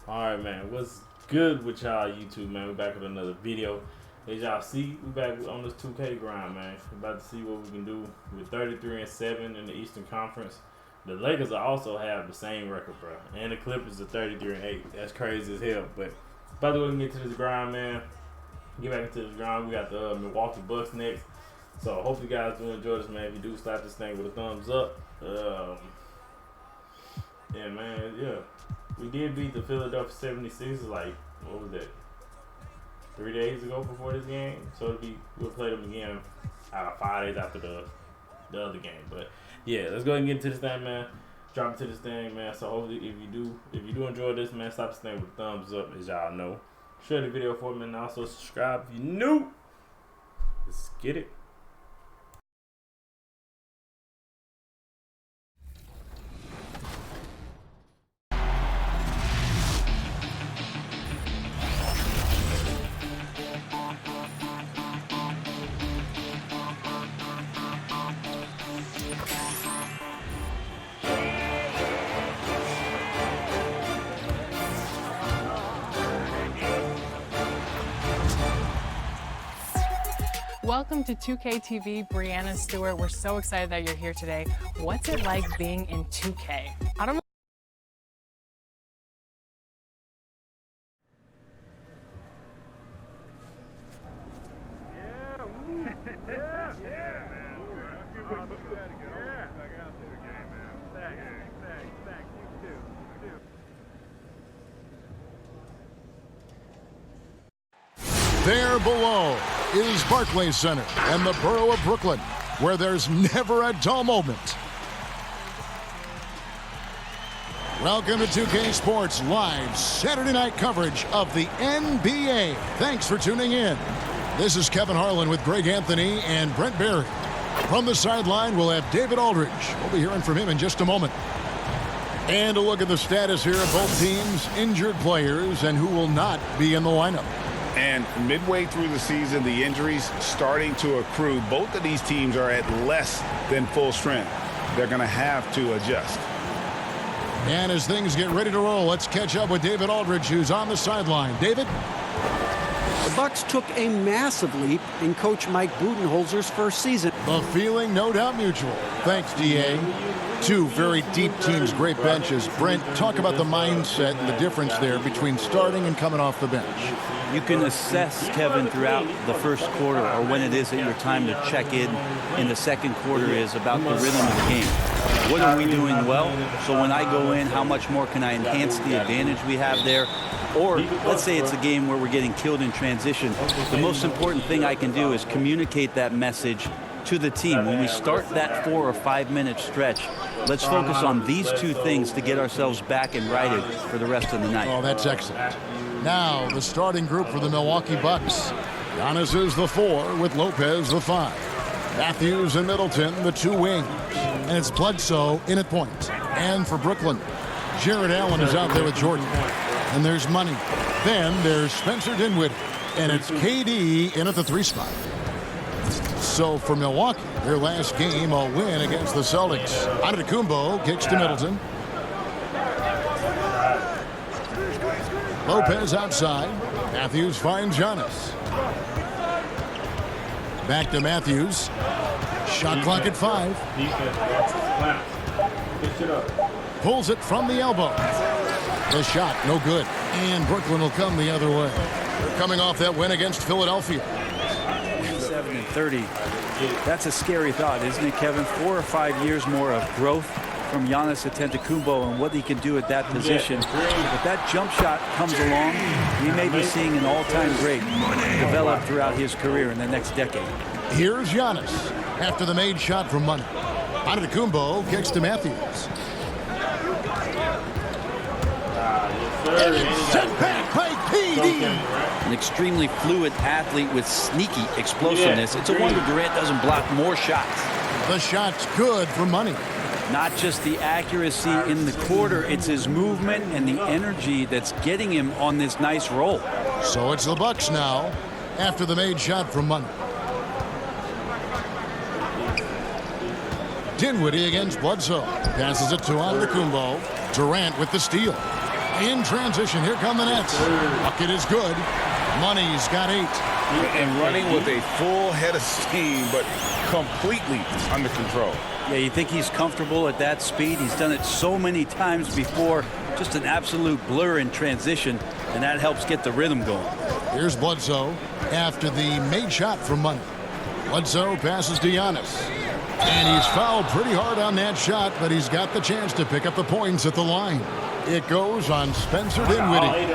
Alright, man, what's good with y'all YouTube, man? We're back with another video. As y'all see, we back on this 2K grind, man. We're about to see what we can do with 33-7 in the Eastern Conference. The Lakers also have the same record, bro. And the Clippers are 33-8. That's crazy as hell. But by the way, we can get to this grind, man. Get back into this grind. We got the Milwaukee Bucks next. So hope you guys do enjoy this, man. If you do, slap this thing with a thumbs up. Yeah, man, yeah. We did beat the Philadelphia 76ers, like, what was that, 3 days ago before this game? So we'll play them again 5 days after the other game. But yeah, let's go ahead and get into this thing, man. Drop into this thing, man. So hopefully if you do enjoy this, man, slap this thing with a thumbs up, as y'all know. Share the video for me, and also subscribe if you're new. Let's get it. Welcome to 2K TV, Brianna Stewart. We're so excited that you're here today. What's it like being in 2K? I don't know. There below is Barclays Center and the borough of Brooklyn, where there's never a dull moment. Welcome to 2K Sports live Saturday night coverage of the NBA. Thanks for tuning in. This is Kevin Harlan with Greg Anthony and Brent Barry. From the sideline, we'll have David Aldridge. We'll be hearing from him in just a moment. And a look at the status here of both teams' injured players and who will not be in the lineup. And midway through the season, the injuries starting to accrue. Both of these teams are at less than full strength. They're going to have to adjust. And as things get ready to roll, let's catch up with David Aldridge, who's on the sideline. David? The Bucks took a massive leap in Coach Mike Budenholzer's first season. The feeling no doubt mutual. Thanks, DA. Two very deep teams, great benches. Brent, talk about the mindset and the difference there between starting and coming off the bench. You can assess, Kevin, throughout the first quarter, or when it is at your time to check in the second quarter, is about the rhythm of the game. What are we doing well? So when I go in, how much more can I enhance the advantage we have there? Or let's say it's a game where we're getting killed in transition. The most important thing I can do is communicate that message to the team. When we start that 4 or 5 minute stretch, let's focus on these two things to get ourselves back and righted for the rest of the night. Oh, that's excellent. Now, the starting group for the Milwaukee Bucks. Giannis is the 4 with Lopez the 5. Matthews and Middleton, the 2 wings. And it's Bledsoe in at point. And for Brooklyn, Jared Allen is out there with Jordan. And there's Money. Then there's Spencer Dinwiddie. And it's KD in at the 3 spot. So for Milwaukee, their last game, a win against the Celtics. Antetokounmpo kicks to Middleton. Lopez outside. Matthews finds Giannis. Back to Matthews. Shot clock at 5. Pulls it from the elbow. The shot, no good. And Brooklyn will come the other way. They're coming off that win against Philadelphia. 7-30. That's a scary thought, isn't it, Kevin? 4 or 5 years more of growth from Giannis Antetokounmpo and what he can do at that position. If that jump shot comes along, we may be seeing an all-time great develop throughout his career in the next decade. Here's Giannis after the made shot from Money. Antetokounmpo kicks to Matthews. And it's sent back by KD. An extremely fluid athlete with sneaky explosiveness. It's a wonder Durant doesn't block more shots. The shot's good for Money. Not just the accuracy in the quarter, it's his movement and the energy that's getting him on this nice roll. So it's the Bucks now after the made shot from Money. Dinwiddie against Bledsoe. Passes it to Antetokounmpo. Durant with the steal. In transition, here come the Nets. Bucket is good. Money's got 8. And running with a full head of steam, but completely under control. Yeah, you think he's comfortable at that speed. He's done it so many times before. Just an absolute blur in transition, and that helps get the rhythm going. Here's Bledsoe after the made shot from Money. Bledsoe passes to Giannis. And he's fouled pretty hard on that shot, but he's got the chance to pick up the points at the line. It goes on Spencer Dinwiddie.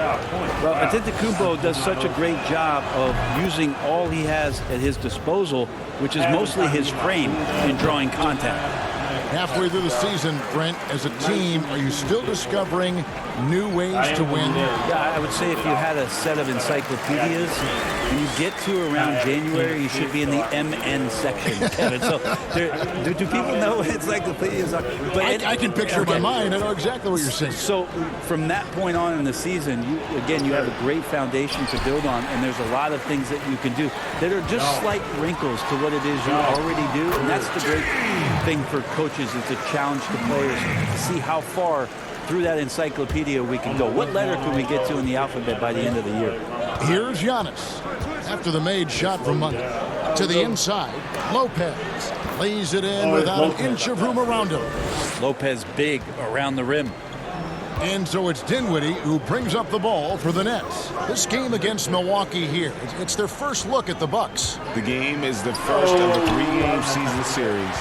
Well, Antetokounmpo does such a great job of using all he has at his disposal, which is mostly his frame in drawing contact. Halfway through the season, Brent, as a team, are you still discovering new ways to win? Yeah, I would say if you had a set of encyclopedias, when you get to around January, you should be in the MN section, Kevin. So do people know what encyclopedias are? But I can picture in my mind. I know exactly what you're saying. So from that point on in the season, you have a great foundation to build on, and there's a lot of things that you can do that are just slight wrinkles to what it is you already do, and that's the great thing for coaches. It's a challenge to players to see how far through that encyclopedia we can go. What letter can we get to in the alphabet by the end of the year? Here's Giannis after the made shot from Money. To the inside, Lopez lays it in without an inch of room around him. Lopez big around the rim. And so it's Dinwiddie who brings up the ball for the Nets. This game against Milwaukee here, it's their first look at the Bucks. The game is the first of the 3-game season series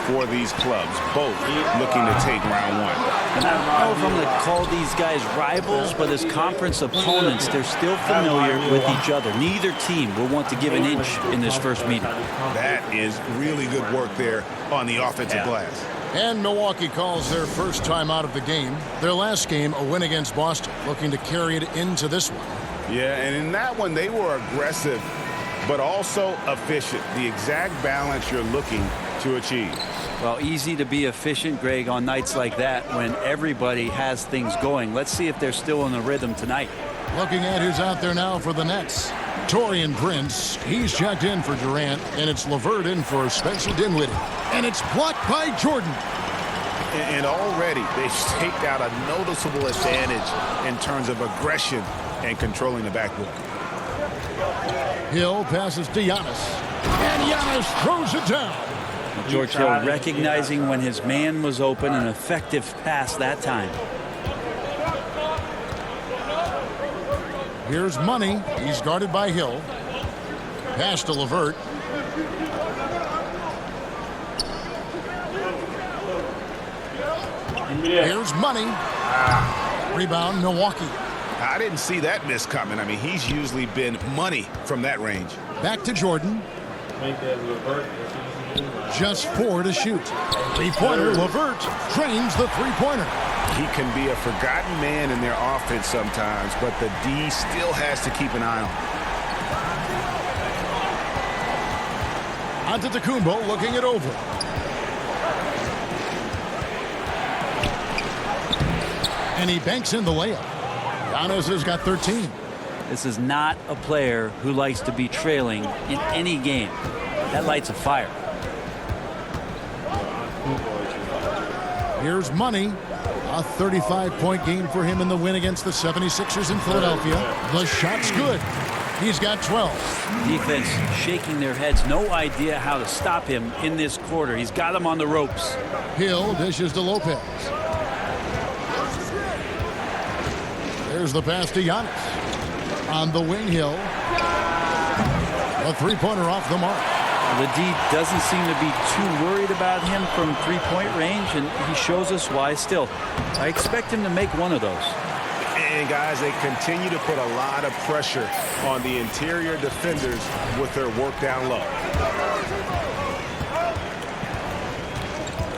for these clubs, both looking to take round 1. I don't know if I'm going to call these guys rivals, but as conference opponents, they're still familiar with each other. Neither team will want to give an inch in this first meeting. That is really good work there on the offensive glass. And Milwaukee calls their first time out of the game. Their last game, a win against Boston, looking to carry it into this one. Yeah, and in that one, they were aggressive, but also efficient. The exact balance you're looking to achieve. Well, easy to be efficient, Greg, on nights like that when everybody has things going. Let's see if they're still in the rhythm tonight. Looking at who's out there now for the Nets. Taurean Prince, he's checked in for Durant, and it's LeVert in for Spencer Dinwiddie. And it's blocked by Jordan. And already they've staked out a noticeable advantage in terms of aggression and controlling the backboard. Hill passes to Giannis. And Giannis throws it down. George Hill recognizing when his man was open, an effective pass that time. Here's Money. He's guarded by Hill. Pass to LeVert. Here's Money. Rebound, Milwaukee. I didn't see that miss coming. I mean, he's usually been money from that range. Back to Jordan. Just 4 to shoot. Three-pointer, LeVert trains the three-pointer. He can be a forgotten man in their offense sometimes, but the D still has to keep an eye on. Antetokounmpo looking it over. And he banks in the layup. Giannis has got 13. This is not a player who likes to be trailing in any game. That lights a fire. Here's Money. A 35-point game for him in the win against the 76ers in Philadelphia. The shot's good. He's got 12. Defense shaking their heads. No idea how to stop him in this quarter. He's got him on the ropes. Hill dishes to Lopez. There's the pass to Giannis. On the wing, Hill. A three-pointer off the mark. The D doesn't seem to be too worried about him from three-point range, and he shows us why still. I expect him to make one of those. And, guys, they continue to put a lot of pressure on the interior defenders with their work down low.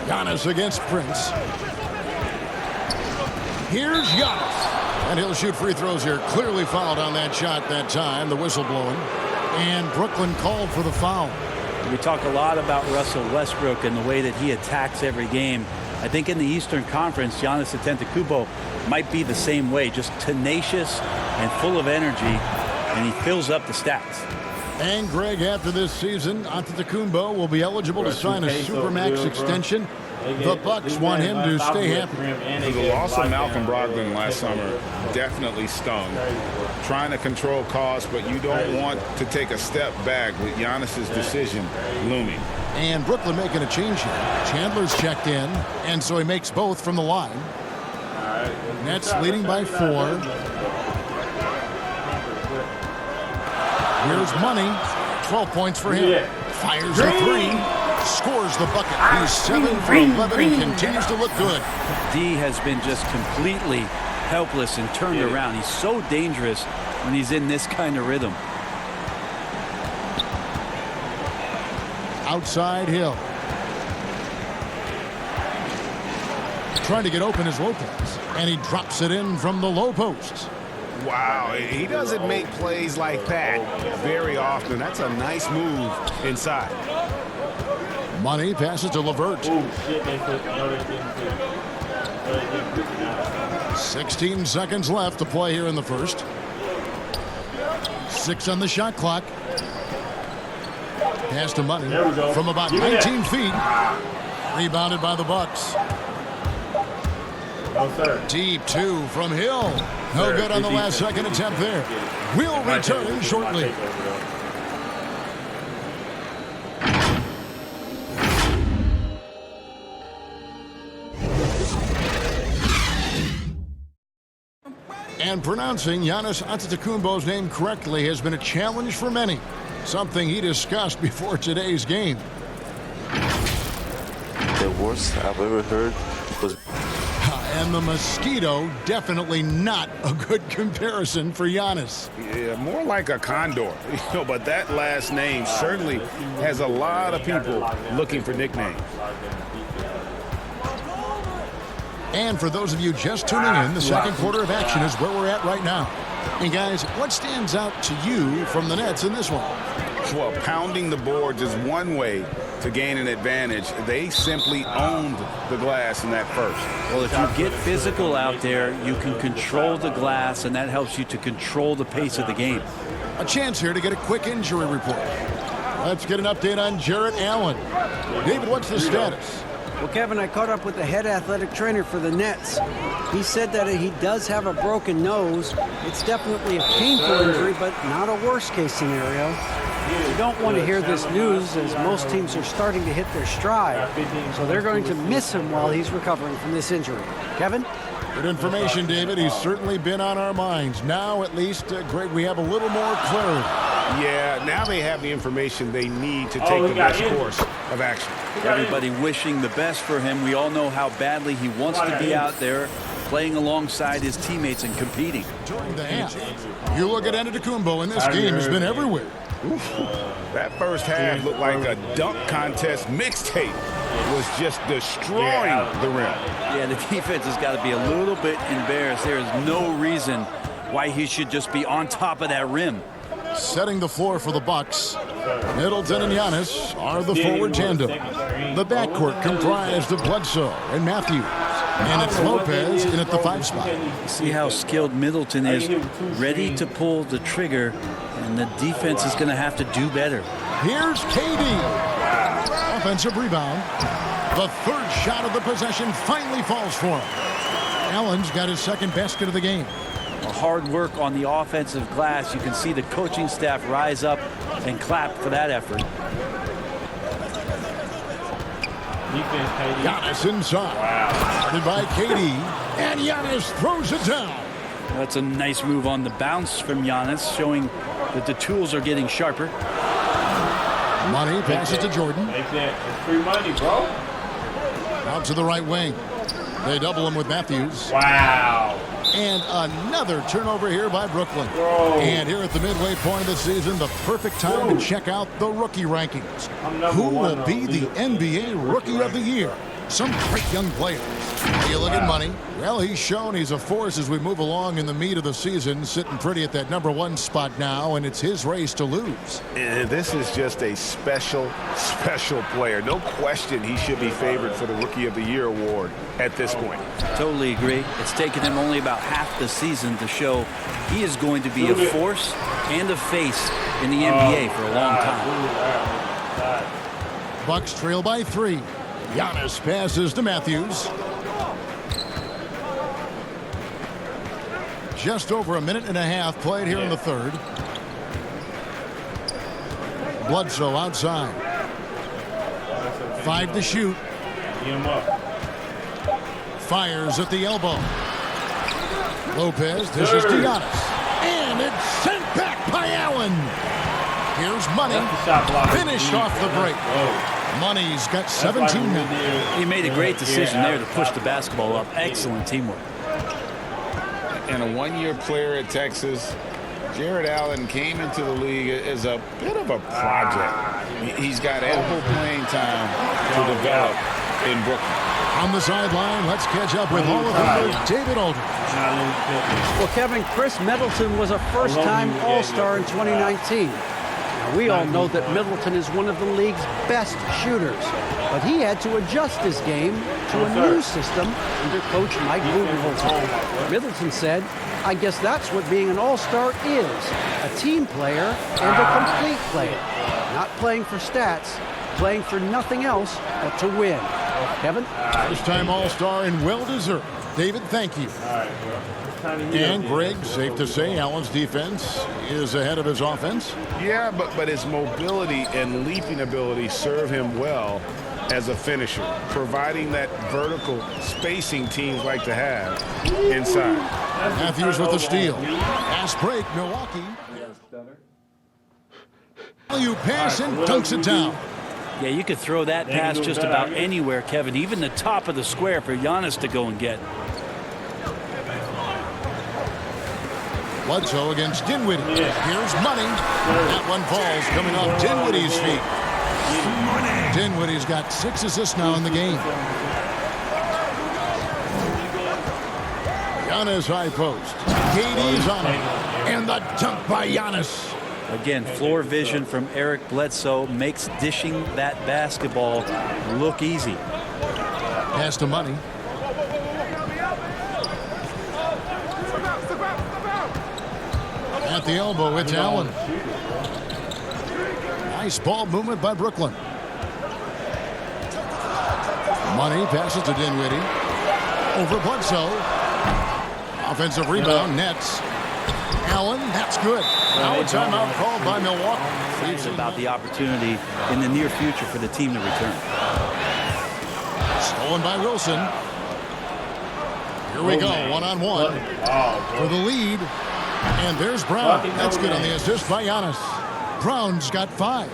Giannis against Prince. Here's Giannis. And he'll shoot free throws here. Clearly fouled on that shot that time. The whistle blowing. And Brooklyn called for the foul. We talk a lot about Russell Westbrook and the way that he attacks every game. I think in the Eastern Conference, Giannis Antetokounmpo might be the same way, just tenacious and full of energy, and he fills up the stats. And Greg, after this season, Antetokounmpo will be eligible to sign a Supermax extension. The Bucks want him to stay happy. The loss of Malcolm Brogdon last summer definitely stung. Trying to control costs, but you don't want to take a step back with Giannis's decision looming. And Brooklyn making a change here. Chandler's checked in, and so he makes both from the line. Nets leading by 4. Here's Money. 12 points for him. Fires the 3. Scores the bucket. He's 7 for 11 and continues to look good. D has been just completely helpless and turned around. He's so dangerous when he's in this kind of rhythm. Outside Hill. Trying to get open is Lopez. And he drops it in from the low post. Wow, he doesn't make plays like that very often. That's a nice move inside. Money passes to LeVert. 16 seconds left to play here in the first. 6 on the shot clock. Pass to Money from about 19 feet. Rebounded by the Bucks. Deep 2 from Hill. No good on the last second attempt there. We'll return shortly. And pronouncing Giannis Antetokounmpo's name correctly has been a challenge for many. Something he discussed before today's game. The worst I've ever heard was... And the mosquito, definitely not a good comparison for Giannis. Yeah, more like a condor. But that last name certainly has a lot of people looking for nicknames. And for those of you just tuning in, the second quarter of action is where we're at right now. And guys, what stands out to you from the Nets in this one? Well, pounding the boards is one way to gain an advantage. They simply owned the glass in that first. Well, if you get physical out there, you can control the glass, and that helps you to control the pace of the game. A chance here to get a quick injury report. Let's get an update on Jarrett Allen. David, what's the status? Well, Kevin, I caught up with the head athletic trainer for the Nets. He said that he does have a broken nose. It's definitely a painful injury, but not a worst-case scenario. You don't want to hear this news, as most teams are starting to hit their stride. So they're going to miss him while he's recovering from this injury. Kevin? Good information, David. He's certainly been on our minds. Now, at least, Greg, we have a little more clarity. Yeah, now they have the information they need to take the best course of action. Everybody wishing the best for him. We all know how badly he wants to be out there, playing alongside his teammates and competing. During the half, you look at Antetokounmpo, and this game has been everywhere. That first half looked like a dunk contest mixtape. It was just destroying the rim. Yeah, the defense has got to be a little bit embarrassed. There is no reason why he should just be on top of that rim. Setting the floor for the Bucks. Middleton and Giannis are the forward tandem. The backcourt comprised of Bledsoe and Matthews. And it's Lopez in at the 5 spot. See how skilled Middleton is, ready to pull the trigger, and the defense is going to have to do better. Here's KD. Offensive rebound. The third shot of the possession finally falls for him. Allen's got his second basket of the game. Hard work on the offensive glass. You can see the coaching staff rise up and clap for that effort. Giannis inside. Wow. By KD. And Giannis throws it down. That's a nice move on the bounce from Giannis, showing that the tools are getting sharper. Money passes to Jordan. It's free money, bro. Out to the right wing. They double him with Matthews. Wow. And another turnover here by Brooklyn. Whoa. And here at the midway point of the season, the perfect time to check out the rookie rankings. Who will be the NBA Rookie of the Year? Some great young players. You look at Money. Well, he's shown he's a force as we move along in the meat of the season, sitting pretty at that #1 spot now, and it's his race to lose. And this is just a special, special player. No question he should be favored for the Rookie of the Year award at this point. Totally agree. It's taken him only about half the season to show he is going to be a force and a face in the NBA for a long time. Bucks trail by 3. Giannis passes to Matthews. Just over a minute and a half played here in the third. Bledsoe outside. 5 to shoot. Fires at the elbow. Lopez dishes to Giannis. And it's sent back by Allen. Here's Money. Finished off the break. Money's got 17 now. He made a great decision there to push the basketball up. Excellent teamwork. And a one-year player at Texas, Jared Allen came into the league as a bit of a project. He's got ample playing time to develop in Brooklyn. On the sideline, let's catch up with Hall of Famer David Aldridge. Well, Kevin, Chris Middleton was a first-time All-Star in 2019. Now, we all know that Middleton is one of the league's best shooters, but he had to adjust his game to a new system under coach Mike Budenholzer. Middleton said, "I guess that's what being an All-Star is, a team player and a complete player. Not playing for stats, playing for nothing else but to win." Kevin? First-time All-Star and well-deserved. David, thank you. And Greg, safe to say Allen's defense is ahead of his offense? Yeah, but his mobility and leaping ability serve him well as a finisher, providing that vertical spacing teams like to have inside. Matthews with the steal. Pass break, Milwaukee. You pass and dunks it down. Yeah, you could throw that pass just about anywhere, Kevin, even the top of the square for Giannis to go and get. Bledsoe against Dinwiddie. Here's Money. That one falls coming off Dinwiddie's feet. Dinwiddie's got 6 assists now in the game. Giannis high post. KD's on it. And the dunk by Giannis. Again, floor vision from Eric Bledsoe makes dishing that basketball look easy. Pass to Money. At the elbow, it's Allen. Nice ball movement by Brooklyn. Money passes to Dinwiddie. Over Bledsoe. Offensive rebound, Nets. Allen, that's good. Now a timeout called by Milwaukee. Excited about the opportunity in the near future for the team to return. Stolen by Wilson. Here we go, one-on-one for the lead. And there's Brown. That's good on the assist by Giannis. Brown's got 5.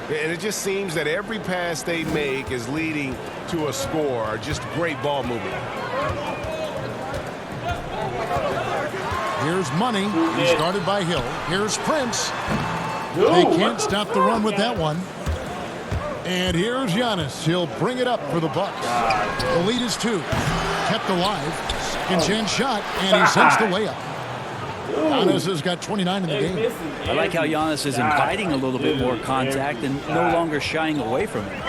And it just seems that every pass they make is leading to a score. Just great ball movement. Here's Money. He's guarded by Hill. Here's Prince. They can't stop the run with that one. And here's Giannis. He'll bring it up for the Bucks. The lead is 2. Kept alive. Second chance shot, and he sends the layup. Giannis has got 29 in the game. I like how Giannis is inviting a little bit more contact and no longer shying away from it.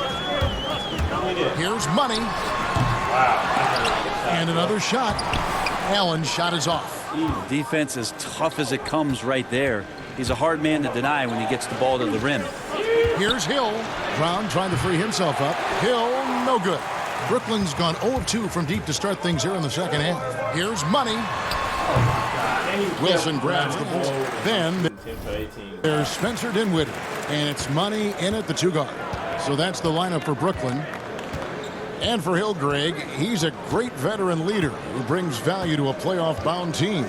Here's Money. And another shot. Allen's shot is off. Defense as tough as it comes right there. He's a hard man to deny when he gets the ball to the rim. Here's Hill. Brown trying to free himself up. Hill, no good. Brooklyn's gone 0 of 2 from deep to start things here in the second half. Here's Money. Wilson grabs the ball. Then there's Spencer Dinwiddie. And it's Money in at the 2 guard. So that's the lineup for Brooklyn. And for Hill, Greg, he's a great veteran leader who brings value to a playoff-bound team.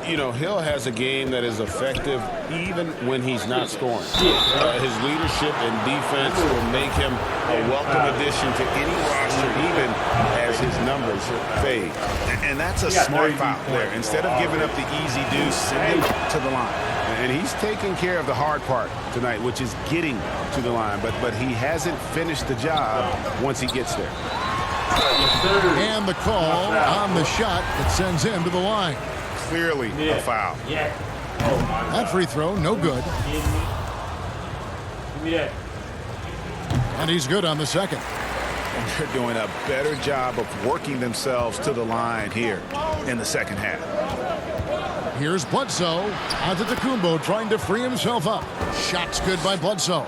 You know, Hill has a game that is effective even when he's not scoring. His leadership and defense will make him a welcome addition to any roster, even as his numbers fade. And that's a smart foul there. Instead of giving up the easy deuce, send him to the line. And he's taking care of the hard part tonight, which is getting to the line. But he hasn't finished the job once he gets there. And the call on the shot that sends him to the line. Clearly a foul. That free throw, no good. And he's good on the second. And they're doing a better job of working themselves to the line here in the second half. Here's Bledsoe. Antetokounmpo trying to free himself up. Shot's good by Bledsoe.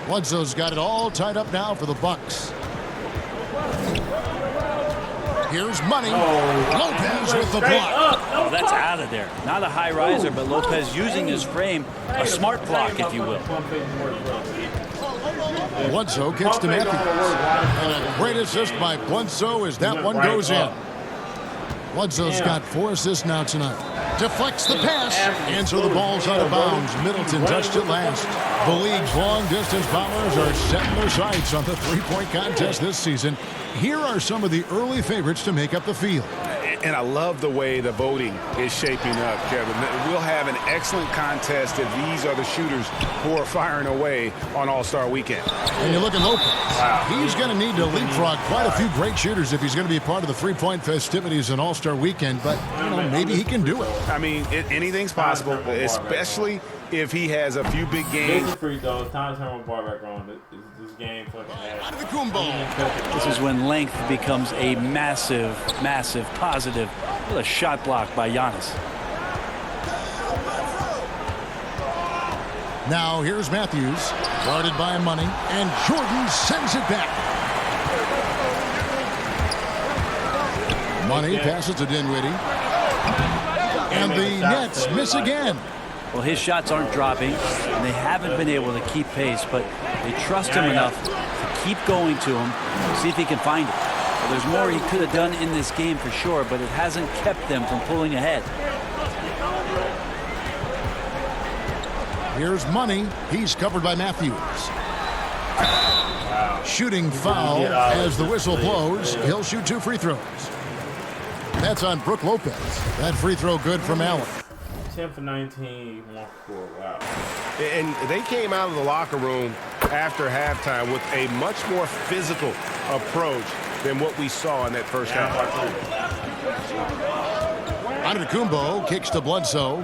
Bledsoe's got it all tied up now for the Bucks. Here's money. Lopez with the block. Oh, that's out of there. Not a high riser, but Lopez using his frame, a smart block, if you will. Bledsoe kicks to Matthews. And a great assist by Bledsoe as that one goes in. Bledsoe's got 4 assists now tonight. Deflects the pass, and so the ball's out of bounds. Middleton touched it last. The league's long-distance bombers are setting their sights on the three-point contest this season. Here are some of the early favorites to make up the field. And I love the way the voting is shaping up, Kevin. We'll have an excellent contest if these are the shooters who are firing away on All-Star Weekend. And you look at Lopez. He's going to need to leapfrog quite a few great shooters if he's going to be a part of the three-point festivities on All-Star Weekend. But, you know, maybe he can do it. I mean, anything's possible, especially if he has a few big games. This is free throws. Time to turn my bar back on. This game fucking ass. This is when length becomes a massive, massive positive. What a shot block by Giannis. Now here's Matthews, guarded by Money, and Jordan sends it back. Money passes to Dinwiddie, and the Nets miss again. Well, his shots aren't dropping, and they haven't been able to keep pace, but they trust him enough to keep going to him, see if he can find it. Well, there's more he could have done in this game for sure, but it hasn't kept them from pulling ahead. Here's Money. He's covered by Matthews. Shooting foul as the whistle blows. He'll shoot 2 free throws. That's on Brook Lopez. That free throw good from Allen. 10 for 19, 1 for 4. Wow. And they came out of the locker room after halftime with a much more physical approach than what we saw in that first half. Antetokounmpo kicks to Bledsoe.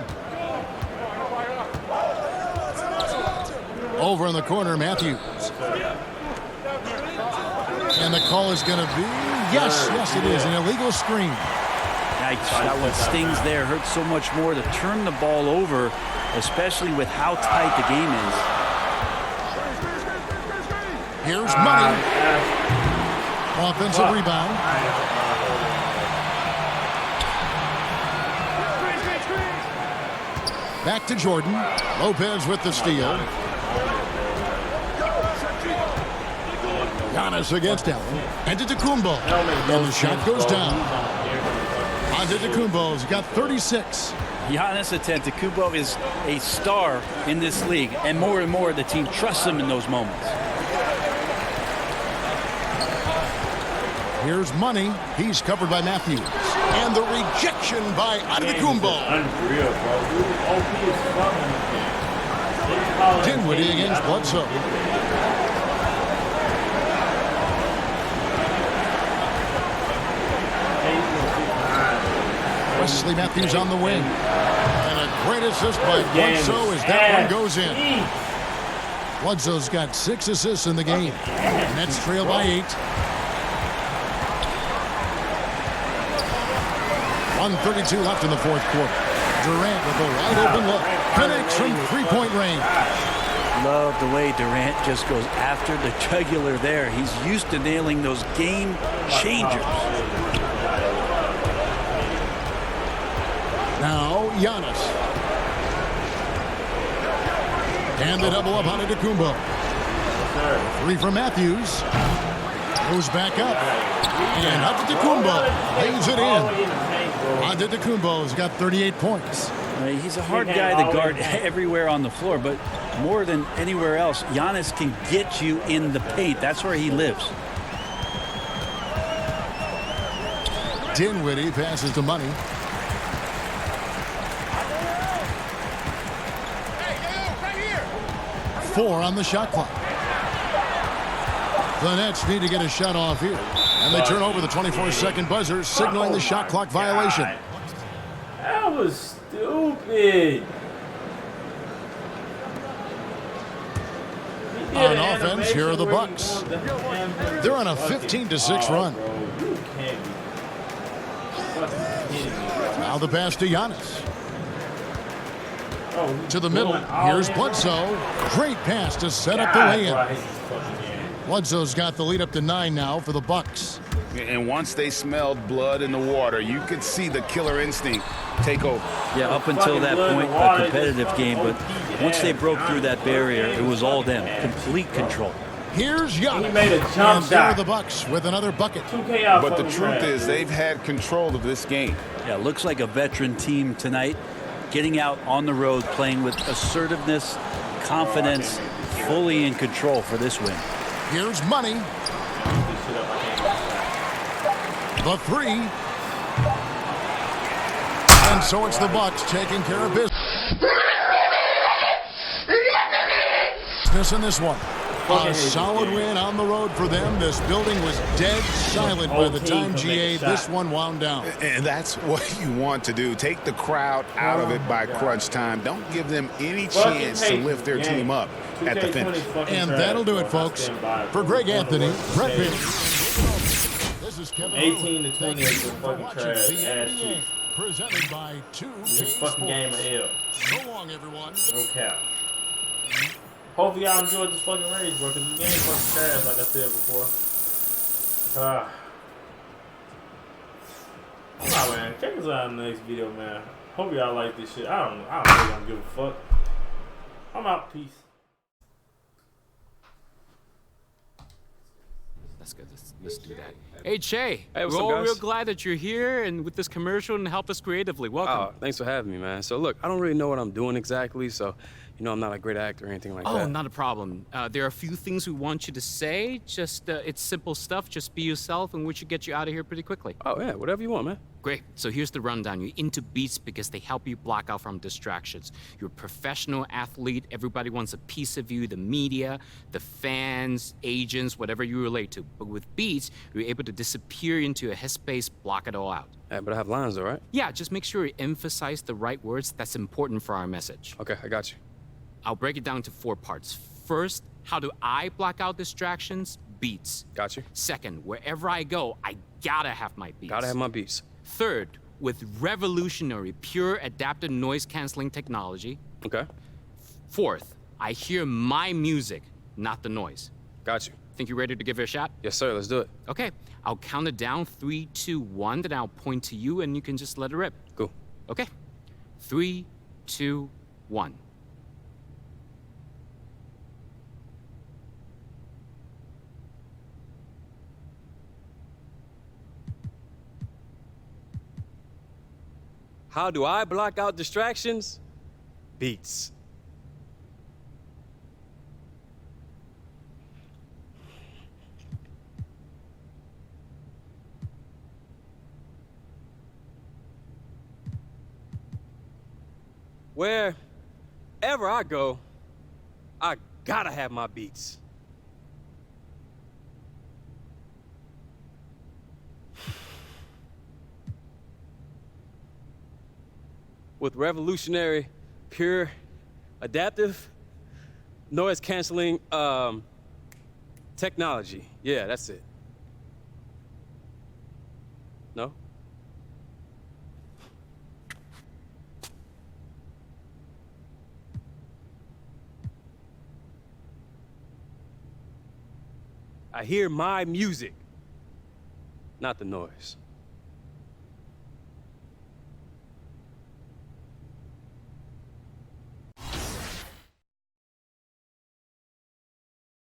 Over in the corner, Matthews. And the call is going to be, yes, it is, an illegal screen. Yikes, that one stings there. Hurts so much more to turn the ball over, especially with how tight the game is. Here's Money. Offensive rebound. Back to Jordan. Lopez with the steal. Giannis against Allen. Antetokounmpo. And the shot goes down. Antetokounmpo's got 36. Giannis Antetokounmpo is a star in this league, and more the team trusts him in those moments. Here's Money. He's covered by Matthews. And the rejection by Antetokounmpo. Unreal, bro. Dinwiddie against Bledsoe. Wesley Matthews on the wing. And a great assist by Bledsoe as that one goes in. Bledsoe's got 6 assists in the game. Nets trail by 8. 1:32 left in the fourth quarter. Durant with a wide open look. Connects from three-point range. Love the way Durant just goes after the jugular there. He's used to nailing those game changers. Now Giannis. And the double up on Antetokounmpo. 3 from Matthews. Goes back up. And Antetokounmpo lays it in. Antetokounmpo's got 38 points. He's a hard guy to guard everywhere on the floor, but more than anywhere else, Giannis can get you in the paint. That's where he lives. Dinwiddie passes to Money. Four on the shot clock. The Nets need to get a shot off here. And they turn over the 24-second buzzer, signaling the shot clock violation. That was stupid. On offense, here are the Bucks. They're on a 15-6 run. Now the pass to Giannis. To the middle. Here's Bledsoe. Great pass to set up the lay-in. Bledsoe's got the lead up to 9 now for the Bucks. And once they smelled blood in the water, you could see the killer instinct take over. Yeah, up until that point, a competitive game, but once they broke through that barrier, it was all them. Complete control. Here's Giannis. He made a jump and there are shot. the Bucks with another bucket. 2K out. But the truth is, they've had control of this game. Yeah, looks like a veteran team tonight, getting out on the road, playing with assertiveness, confidence, fully in control for this win. Here's Money. The three. And so it's the Bucks taking care of business in this one. A solid win on the road for them. This building was dead silent by the time GA this one wound down. And that's what you want to do. Take the crowd out of it by crunch time. Don't give them any chance to lift their team up at the finish. And that'll do it, folks. For Greg Anthony, Brett Bailey. This is Kevin 18 to 20 is the fucking trash. Ass cheeks. Presented by 2K This fucking game of L. So long, everyone. No cap. Hopefully y'all enjoyed this fucking race, bro, because this game fucking trash, like I said before. Alright, man. Check us out in the next video, man. Hope y'all like this shit. I don't really don't give a fuck. I'm out. Peace. That's good. Let's do that. Hey, Che. Hey, what's we're up, all guys? real glad that you're here and with this commercial and helped us creatively. Welcome. Oh, thanks for having me, man. So look, I don't really know what I'm doing exactly, so you know I'm not a great actor or anything like that. Oh, not a problem. There are a few things we want you to say. Just it's simple stuff. Just be yourself, and we should get you out of here pretty quickly. Oh yeah, whatever you want, man. Great. So here's the rundown. You're into beats because they help you block out from distractions. You're a professional athlete. Everybody wants a piece of you, the media, the fans, agents, whatever you relate to. But with beats, you're able to disappear into a headspace, block it all out. Hey, but I have lines, all right? Yeah, just make sure you emphasize the right words. That's important for our message. Okay, I got you. I'll break it down into 4 parts. First, how do I block out distractions? Beats. Got you. Second, wherever I go, I gotta have my beats. Gotta have my beats. Third, with revolutionary, pure adaptive noise-canceling technology. Okay. Fourth, I hear my music, not the noise. Got you. Think you're ready to give it a shot? Yes, sir. Let's do it. Okay, I'll count it down, 3, 2, 1, then I'll point to you and you can just let it rip. Cool. Okay, 3, 2, 1. How do I block out distractions? Beats. Wherever I go, I gotta have my beats. With revolutionary, pure, adaptive, noise-canceling technology. Yeah, that's it. No? I hear my music, not the noise.